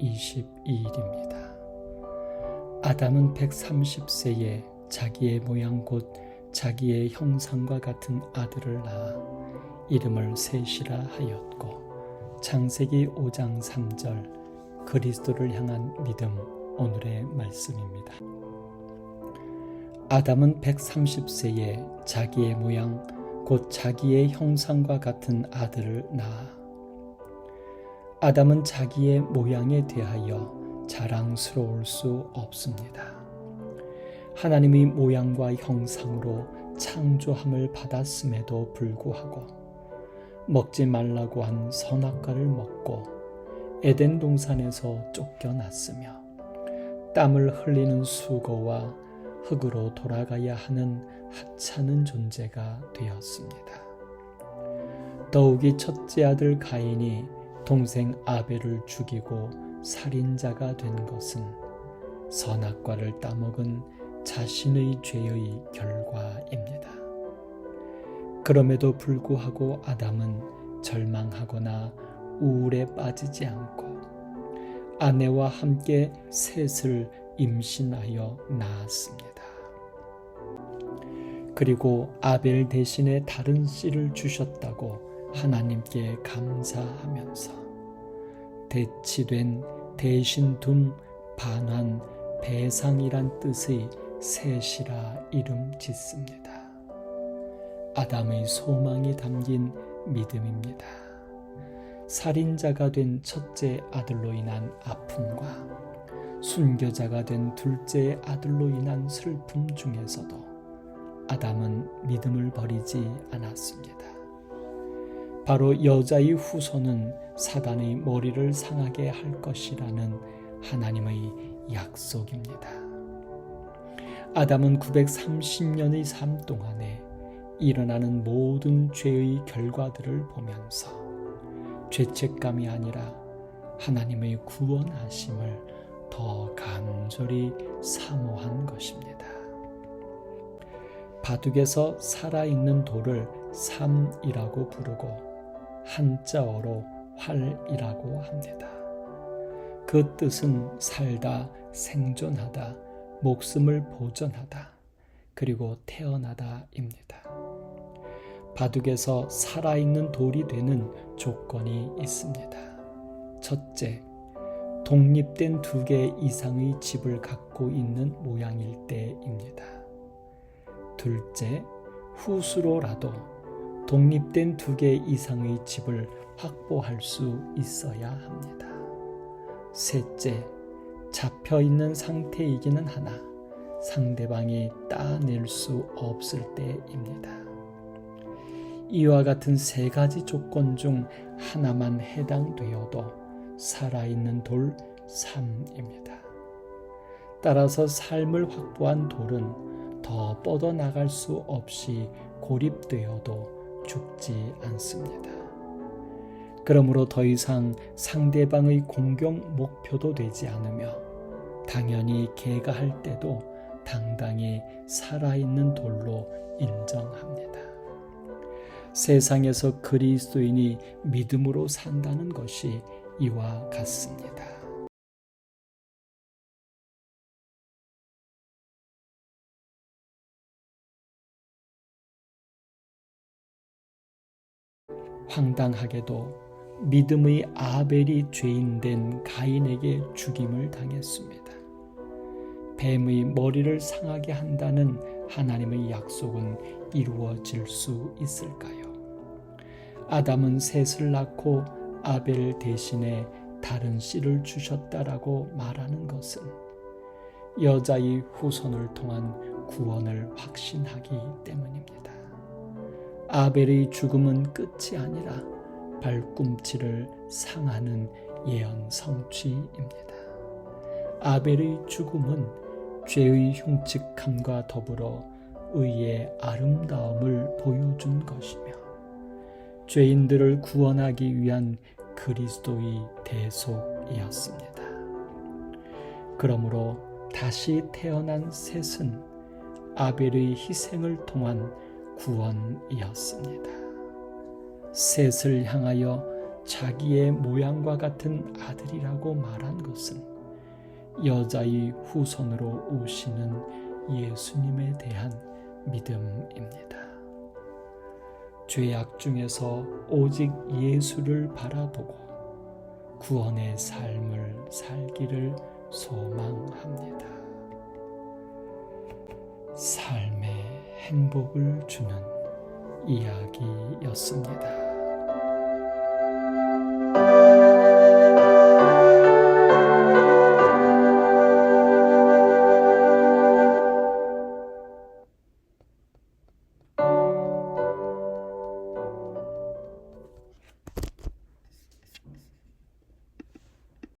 22일입니다. 아담은 130세에 자기의 모양 곧 자기의 형상과 같은 아들을 낳아 이름을 셋이라 하였고, 창세기 5장 3절 그리스도를 향한 믿음, 오늘의 말씀입니다. 아담은 130세에 자기의 모양 곧 자기의 형상과 같은 아들을 낳아. 아담은 자기의 모양에 대하여 자랑스러울 수 없습니다. 하나님의 모양과 형상으로 창조함을 받았음에도 불구하고 먹지 말라고 한 선악과를 먹고 에덴 동산에서 쫓겨났으며 땀을 흘리는 수고와 흙으로 돌아가야 하는 하찮은 존재가 되었습니다. 더욱이 첫째 아들 가인이 동생 아벨을 죽이고 살인자가 된 것은 선악과를 따먹은 자신의 죄의 결과입니다. 그럼에도 불구하고 아담은 절망하거나 우울에 빠지지 않고 아내와 함께 셋을 임신하여 낳았습니다. 그리고 아벨 대신에 다른 씨를 주셨다고 하나님께 감사하면서 대치된 대신 둔 반환 배상이란 뜻의 셋이라 이름 짓습니다. 아담의 소망이 담긴 믿음입니다. 살인자가 된 첫째 아들로 인한 아픔과 순교자가 된 둘째 아들로 인한 슬픔 중에서도 아담은 믿음을 버리지 않았습니다. 바로 여자의 후손은 사단의 머리를 상하게 할 것이라는 하나님의 약속입니다. 아담은 930년의 삶 동안에 일어나는 모든 죄의 결과들을 보면서 죄책감이 아니라 하나님의 구원하심을 더 간절히 사모한 것입니다. 바둑에서 살아있는 돌을 삼이라고 부르고 한자어로 활이라고 합니다. 그 뜻은 살다, 생존하다, 목숨을 보존하다, 그리고 태어나다입니다. 바둑에서 살아있는 돌이 되는 조건이 있습니다. 첫째, 독립된 2개 이상의 집을 갖고 있는 모양일 때입니다. 둘째, 후수로라도 독립된 2개 이상의 집을 확보할 수 있어야 합니다. 셋째, 잡혀있는 상태이기는 하나 상대방이 따낼 수 없을 때입니다. 이와 같은 3가지 조건 중 하나만 해당되어도 살아있는 돌 3입니다. 따라서 삶을 확보한 돌은 더 뻗어나갈 수 없이 고립되어도 죽지 않습니다. 그러므로 더 이상 상대방의 공격 목표도 되지 않으며 당연히 개가할 때도 당당히 살아있는 돌로 인정합니다. 세상에서 그리스도인이 믿음으로 산다는 것이 이와 같습니다. 황당하게도 믿음의 아벨이 죄인된 가인에게 죽임을 당했습니다. 뱀의 머리를 상하게 한다는 하나님의 약속은 이루어질 수 있을까요? 아담은 셋을 낳고 아벨 대신에 다른 씨를 주셨다라고 말하는 것은 여자의 후손을 통한 구원을 확신하기 때문입니다. 아벨의 죽음은 끝이 아니라 발꿈치를 상하는 예언 성취입니다. 아벨의 죽음은 죄의 흉측함과 더불어 의의 아름다움을 보여준 것이며 죄인들을 구원하기 위한 그리스도의 대속이었습니다. 그러므로 다시 태어난 셋은 아벨의 희생을 통한 구원이었습니다. 셋을 향하여 자기의 모양과 같은 아들이라고 말한 것은 여자의 후손으로 오시는 예수님에 대한 믿음입니다. 죄악 중에서 오직 예수를 바라보고 구원의 삶을 살기를 소망합니다. 삶의 행복을 주는 이야기였습니다.